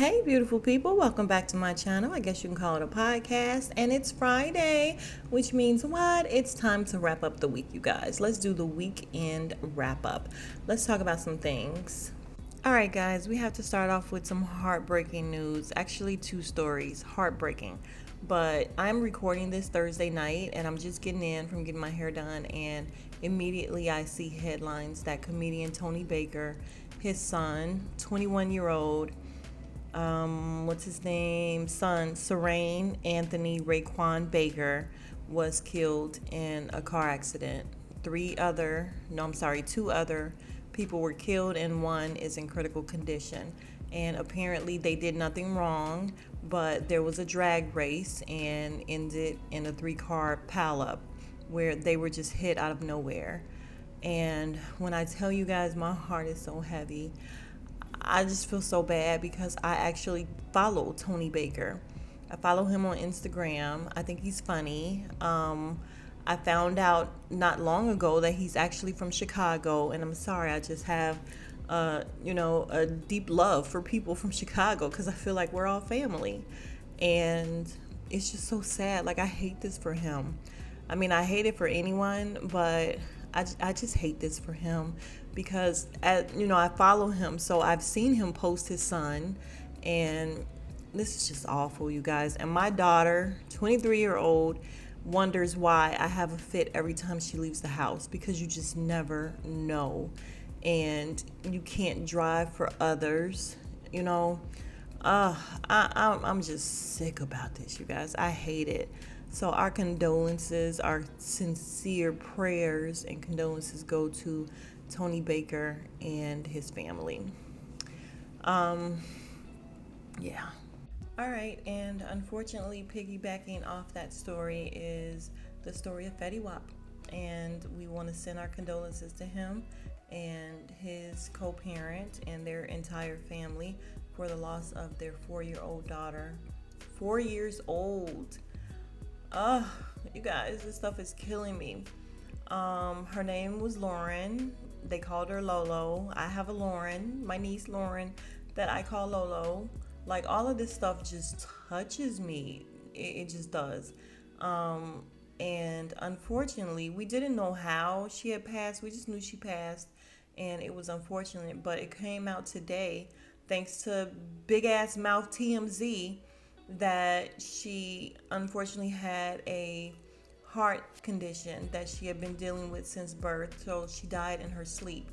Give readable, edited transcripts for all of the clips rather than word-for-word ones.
Hey, beautiful people, welcome back to my channel. I guess you can call it a podcast. And it's Friday, which means what? It's time to wrap up the week, you guys. Let's do the weekend wrap up. Let's talk about some things. All right, guys, we have to start off with some heartbreaking news. Actually, two stories. Heartbreaking. But I'm recording this Thursday night and I'm just getting in from getting my hair done. And immediately I see headlines that comedian Tony Baker, his son, 21-year-old, what's his name? Son, Serene Anthony Raekwon Baker, was killed in a car accident. Two other people were killed, and one is in critical condition. And apparently, they did nothing wrong, but there was a drag race and ended in a three-car pileup where they were just hit out of nowhere. And when I tell you guys, my heart is so heavy. I just feel so bad because I actually follow Tony Baker. I follow him on Instagram. I think he's funny. I found out not long ago that he's actually from Chicago, and I'm sorry, I just have, a deep love for people from Chicago because I feel like we're all family, and it's just so sad. Like, I hate this for him. I mean, I hate it for anyone, but I just hate this for him because, I follow him, so I've seen him post his son, and this is just awful, you guys. And my daughter, 23-year-old, wonders why I have a fit every time she leaves the house because you just never know. And you can't drive for others, you know. I'm just sick about this, you guys. I hate it. So our condolences, our sincere prayers and condolences go to Tony Baker and his family. Yeah. All right, and unfortunately, piggybacking off that story is the story of Fetty Wap. And we want to send our condolences to him and his co-parent and their entire family for the loss of their 4-year-old daughter. 4 years old. You guys, this stuff is killing me. Her name was Lauren. They called her Lolo. I have a Lauren, my niece Lauren, that I call Lolo. Like, all of this stuff just touches me. It just does. And unfortunately, we didn't know how she had passed. We just knew she passed, and it was unfortunate. But it came out today, thanks to big ass mouth TMZ, that she unfortunately had a heart condition that she had been dealing with since birth. So she died in her sleep,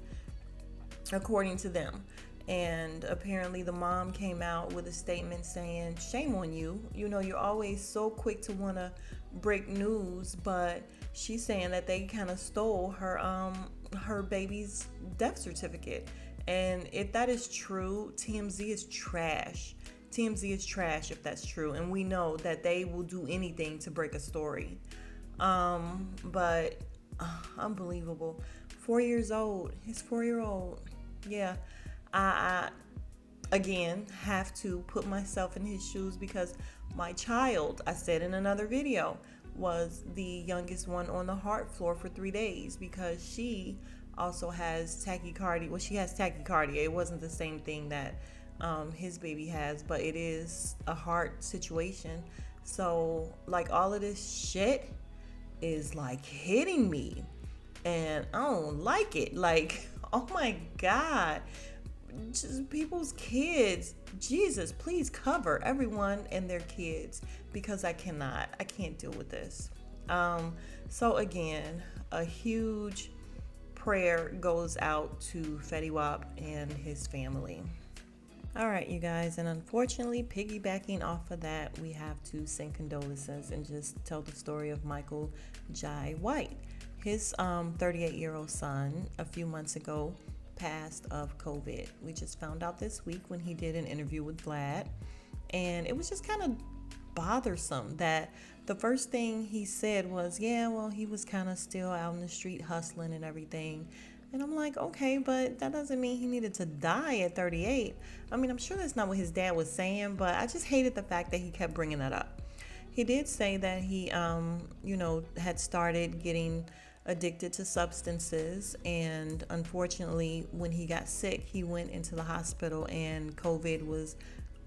according to them. And apparently the mom came out with a statement saying, shame on you. You know, you're always so quick to want to break news, but she's saying that they kind of stole her baby's death certificate. And if that is true, TMZ is trash. TMZ is trash if that's true. And we know that they will do anything to break a story. But unbelievable. 4 years old. His 4-year-old. Yeah. I again have to put myself in his shoes because my child, I said in another video, was the youngest one on the heart floor for 3 days because she also has tachycardia. Well, she has tachycardia. It wasn't the same thing that his baby has, but it is a heart situation. So, like, all of this shit is like hitting me, and I don't like it. Like, oh my God. Just people's kids. Jesus, please cover everyone and their kids because I can't deal with this. So again, a huge prayer goes out to Fetty Wap and his family. All right, you guys, and unfortunately, piggybacking off of that, we have to send condolences and just tell the story of Michael Jai White. His 38-year-old son, a few months ago, passed of COVID. We just found out this week when he did an interview with Vlad, and it was just kind of bothersome that the first thing he said was, yeah, well, he was kind of still out in the street hustling and everything. And I'm like, okay, but that doesn't mean he needed to die at 38. I mean, I'm sure that's not what his dad was saying, but I just hated the fact that he kept bringing that up. He did say that he, had started getting addicted to substances, and unfortunately when he got sick he went into the hospital and COVID was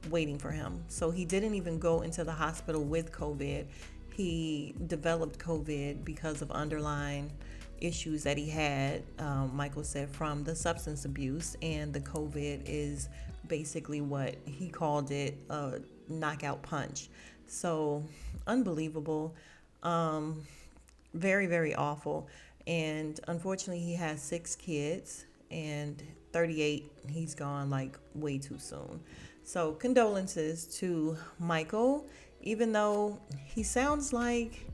waiting for him. So he didn't even go into the hospital with COVID. He developed COVID because of underlying issues that he had, Michael said, from the substance abuse. And the COVID is basically what he called it, a knockout punch. So unbelievable. Very, very awful. And unfortunately, he has 6 kids, and 38, he's gone like way too soon. So condolences to Michael, even though he sounds like,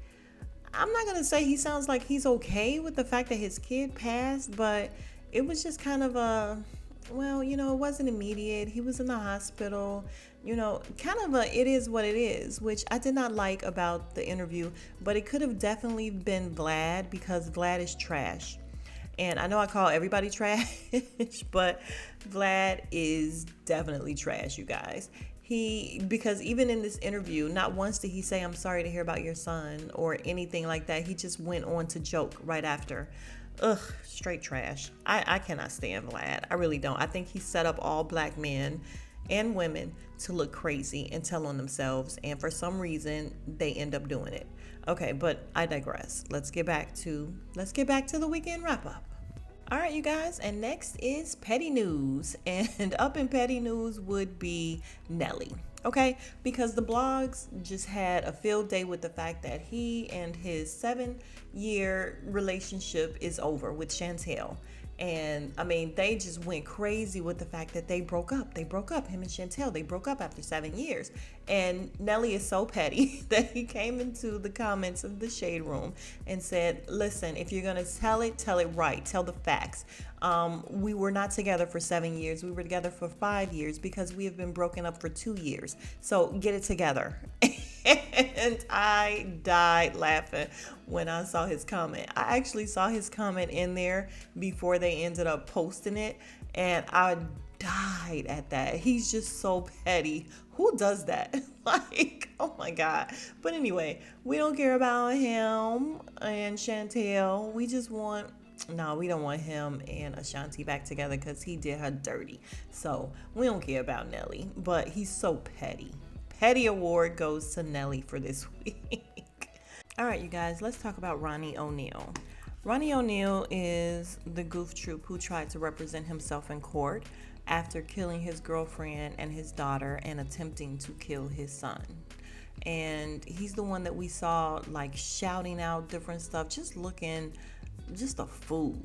I'm not going to say he sounds like he's okay with the fact that his kid passed, but it was just kind of a, well, it wasn't immediate. He was in the hospital, kind of a, it is what it is, which I did not like about the interview, but it could have definitely been Vlad, because Vlad is trash. And I know I call everybody trash, but Vlad is definitely trash, you guys. Because even in this interview, not once did he say, "I'm sorry to hear about your son," or anything like that. He just went on to joke right after. Ugh, straight trash. I cannot stand Vlad. I really don't. I think he set up all black men and women to look crazy and tell on themselves. And for some reason, they end up doing it. Okay, but I digress. Let's get back to the weekend wrap up. All right, you guys, and next is petty news. And up in petty news would be Nelly, okay? Because the blogs just had a field day with the fact that he and his 7-year relationship is over with Chantel. And I mean, they just went crazy with the fact that they broke up. Him and Chantel, they broke up after 7 years. And Nelly is so petty that he came into the comments of the Shade Room and said, listen, if you're going to tell it right. Tell the facts. We were not together for 7 years. We were together for 5 years because we have been broken up for 2 years. So get it together. And I died laughing when I saw his comment. I actually saw his comment in there before they ended up posting it, and I died at that. He's just so petty. Who does that? Like, oh my God. But anyway, we don't care about him and Chantel. We don't want him and Ashanti back together because he did her dirty. So we don't care about Nelly, but he's so petty. Petty award goes to Nelly for this week. All right, you guys, let's talk about Ronnie O'Neal. Ronnie O'Neal is the goof troop who tried to represent himself in court after killing his girlfriend and his daughter and attempting to kill his son. And he's the one that we saw like shouting out different stuff, just looking just a fool.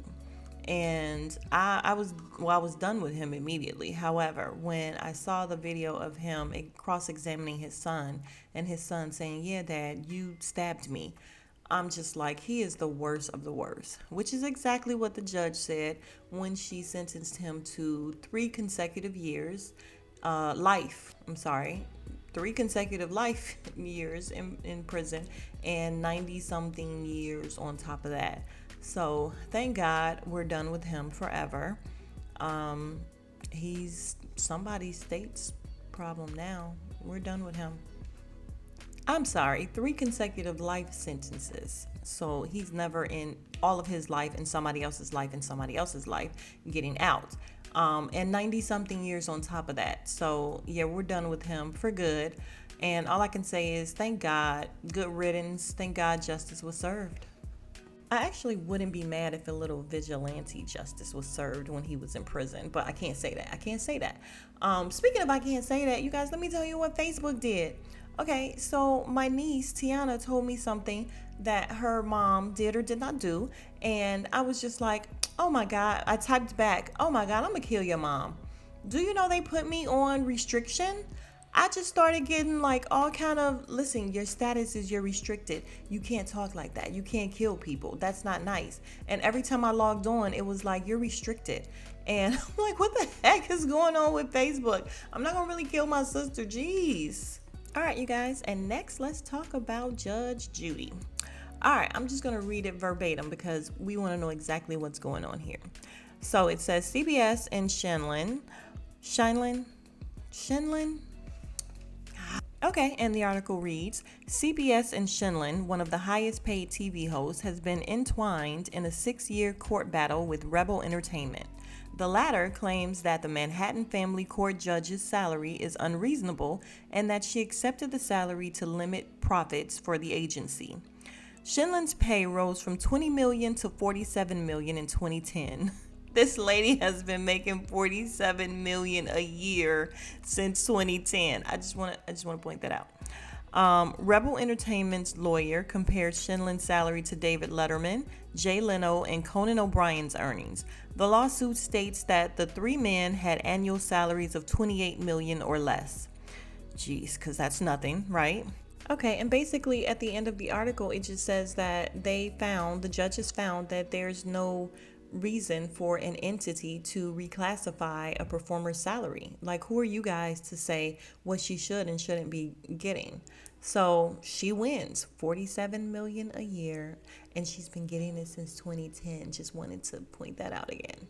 And I was done with him immediately. However, when I saw the video of him cross-examining his son and his son saying, "Yeah, Dad, you stabbed me," I'm just like, he is the worst of the worst, which is exactly what the judge said when she sentenced him to 3 consecutive years, life. I'm sorry. 3 consecutive life years in prison and 90-something years on top of that. So thank God we're done with him forever. He's somebody state's problem now. We're done with him. I'm sorry, 3 consecutive life sentences. So he's never in all of his life in somebody else's life getting out. And 90-something years on top of that. So yeah, we're done with him for good. And all I can say is thank God, good riddance. Thank God justice was served. I actually wouldn't be mad if a little vigilante justice was served when he was in prison, but I can't say that. Speaking of I can't say that, you guys, let me tell you what Facebook did. Okay, so my niece, Tiana, told me something that her mom did or did not do, and I was just like, oh my God. I typed back, oh my God, I'm gonna kill your mom. Do you know they put me on restriction? I just started getting like all kind of, listen, your status is you're restricted. You can't talk like that. You can't kill people. That's not nice. And every time I logged on, it was like, you're restricted. And I'm like, what the heck is going on with Facebook? I'm not going to really kill my sister. Jeez. All right, you guys. And next, let's talk about Judge Judy. All right, I'm just going to read it verbatim because we want to know exactly what's going on here. So it says CBS and Shenlin. Okay, and the article reads, CBS and Shenlin, one of the highest paid TV hosts, has been entwined in a 6-year court battle with Rebel Entertainment. The latter claims that the Manhattan Family Court judge's salary is unreasonable and that she accepted the salary to limit profits for the agency. Shinlin's pay rose from $20 million to $47 million in 2010. This lady has been making $47 million a year since 2010. I just want to point that out. Rebel Entertainment's lawyer compared Shinlin's salary to David Letterman, Jay Leno, and Conan O'Brien's earnings. The lawsuit states that the three men had annual salaries of $28 million or less. Jeez, because that's nothing, right? Okay, and basically at the end of the article, it just says that the judges found that there's no reason for an entity to reclassify a performer's salary. Like, who are you guys to say what she should and shouldn't be getting? So she wins $47 million a year, and she's been getting it since 2010. Just wanted to point that out again.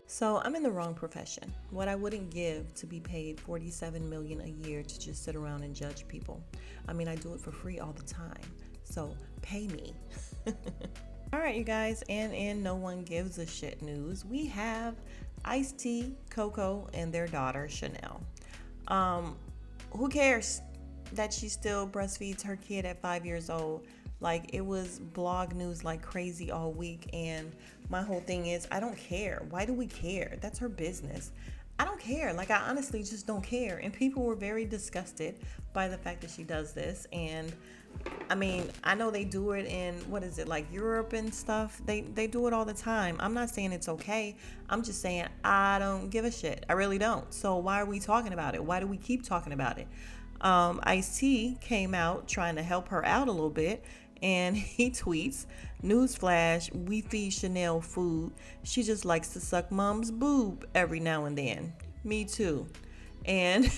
So I'm in the wrong profession. What I wouldn't give to be paid $47 million a year to just sit around and judge people. I mean, I do it for free all the time. So pay me. All right, you guys, and in No One Gives a Shit news, we have Ice-T, Coco, and their daughter, Chanel. Who cares that she still breastfeeds her kid at 5 years old? Like, it was blog news like crazy all week, and my whole thing is, I don't care. Why do we care? That's her business. I don't care. Like, I honestly just don't care. And people were very disgusted by the fact that she does this. And I mean, I know they do it in, what is it, like Europe and stuff. They do it all the time. I'm not saying it's okay. I'm just saying I don't give a shit. I really don't. So why are we talking about it? Why do we keep talking about it? Ice-T came out trying to help her out a little bit. And he tweets, "Newsflash, we feed Chanel food. She just likes to suck mom's boob every now and then. Me too." And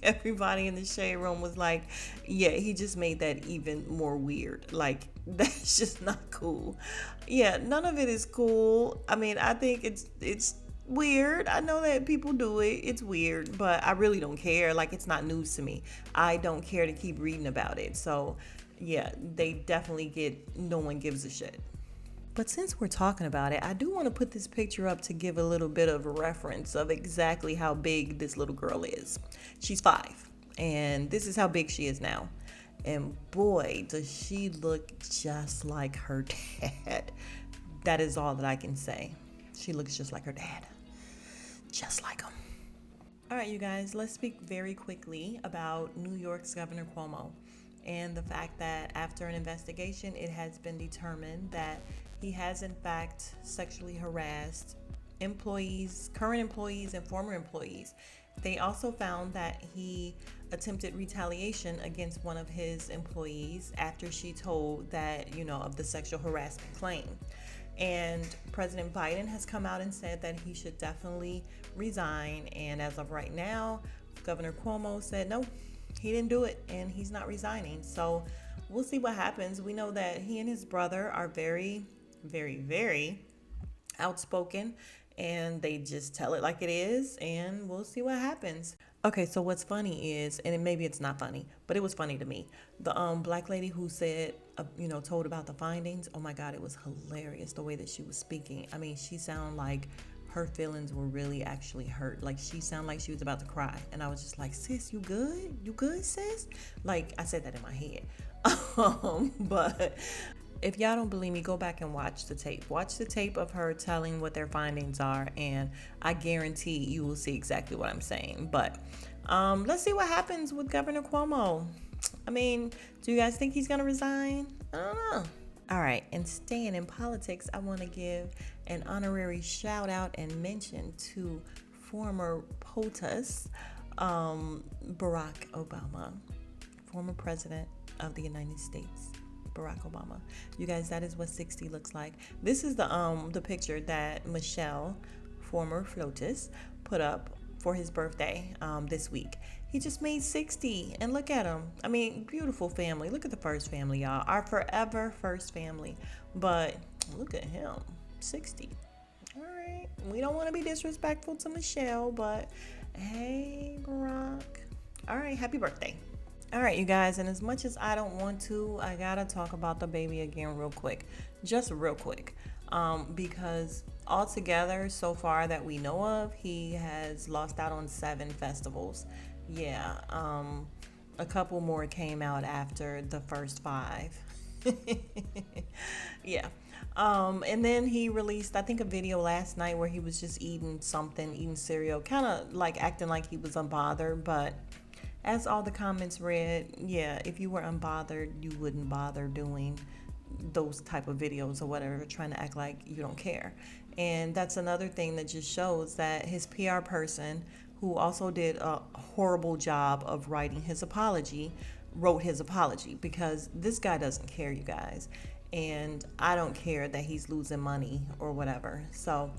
everybody in the shade room was like, yeah, he just made that even more weird. Like, that's just not cool. Yeah, none of it is cool. I mean, I think it's weird. I know that people do it. It's weird, but I really don't care. Like, it's not news to me. I don't care to keep reading about it. So yeah, they definitely get No One Gives a Shit. But since we're talking about it, I do want to put this picture up to give a little bit of a reference of exactly how big this little girl is. She's 5, and this is how big she is now. And boy, does she look just like her dad. That is all that I can say. She looks just like her dad. Just like him. All right, you guys, let's speak very quickly about New York's Governor Cuomo and the fact that after an investigation, it has been determined that he has in fact sexually harassed employees, current employees, and former employees. They also found that he attempted retaliation against one of his employees after she told that, of the sexual harassment claim. And President Biden has come out and said that he should definitely resign. And as of right now, Governor Cuomo said no, he didn't do it, and he's not resigning. So we'll see what happens. We know that he and his brother are very, very, very outspoken, and they just tell it like it is, and we'll see what happens. Okay, so what's funny is, and maybe it's not funny, but it was funny to me. The black lady who said, told about the findings. Oh my God, it was hilarious the way that she was speaking. I mean, she sounded like her feelings were really actually hurt. Like, she sounded like she was about to cry. And I was just like, sis, you good? You good, sis? Like, I said that in my head. But if y'all don't believe me, go back and watch the tape. Watch the tape of her telling what their findings are, and I guarantee you will see exactly what I'm saying. But let's see what happens with Governor Cuomo. I mean, do you guys think he's gonna resign? I don't know. All right, and staying in politics, I want to give an honorary shout out and mention to former POTUS, Barack Obama, former president of the United States, Barack Obama. You guys, that is what 60 looks like. This is the picture that Michelle, former FLOTUS, put up for his birthday this week. He just made 60, and look at him. I mean, beautiful family. Look at the first family, y'all. Our forever first family. But look at him, 60. All right. We don't want to be disrespectful to Michelle, but hey, Barack. All right, happy birthday. All right, you guys, and as much as I don't want to, I gotta talk about the baby again real quick. Just real quick. because altogether, so far that we know of, he has lost out on 7 festivals. Yeah, a couple more came out after the first 5. Yeah. And then he released, I think, a video last night where he was just eating something, eating cereal, kind of like acting like he was unbothered. But as all the comments read, yeah, if you were unbothered, you wouldn't bother doing those type of videos or whatever, trying to act like you don't care. And that's another thing that just shows that his PR person, who also did a horrible job of writing his apology, wrote his apology, because this guy doesn't care, you guys. And I don't care that he's losing money or whatever. So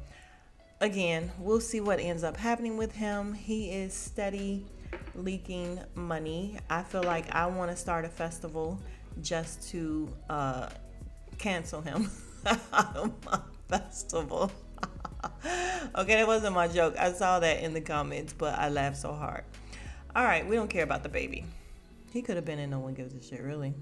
again, we'll see what ends up happening with him. He is steady leaking money. I feel like I want to start a festival just to cancel him out of my festival. Okay, that wasn't my joke. I saw that in the comments, but I laughed so hard. All right, we don't care about the baby. He could have been in No One Gives a Shit, really.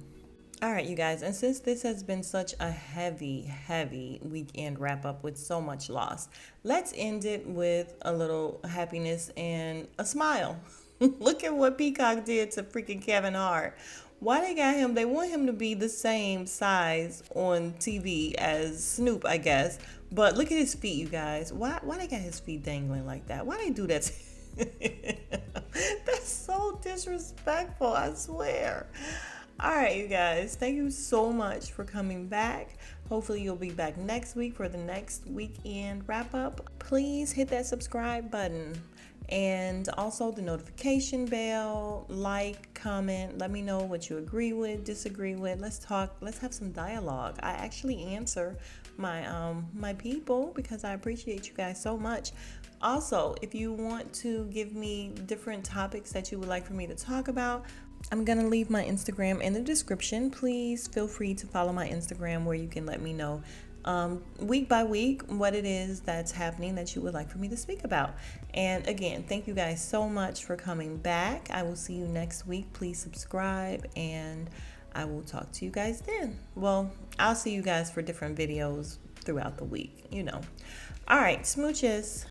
All right, you guys, and since this has been such a heavy weekend wrap up with so much loss, let's end it with a little happiness and a smile. Look at what Peacock did to freaking Kevin Hart. Why they got him? They want him to be the same size on TV as Snoop, I guess. But look at his feet, you guys. Why they got his feet dangling like that? Why they do that? That's so disrespectful, I swear. All right, you guys, thank you so much for coming back. Hopefully you'll be back next week for the next weekend wrap up. Please hit that subscribe button and also the notification bell. Like, comment, let me know what you agree with, disagree with. Let's talk. Let's have some dialogue. I actually answer my people because I appreciate you guys so much. Also, if you want to give me different topics that you would like for me to talk about, I'm going to leave my Instagram in the description. Please feel free to follow my Instagram, where you can let me know week by week what it is that's happening that you would like for me to speak about. And again, thank you guys so much for coming back. I will see you next week. Please subscribe, and I will talk to you guys then. Well, I'll see you guys for different videos throughout the week, you know. All right, smooches.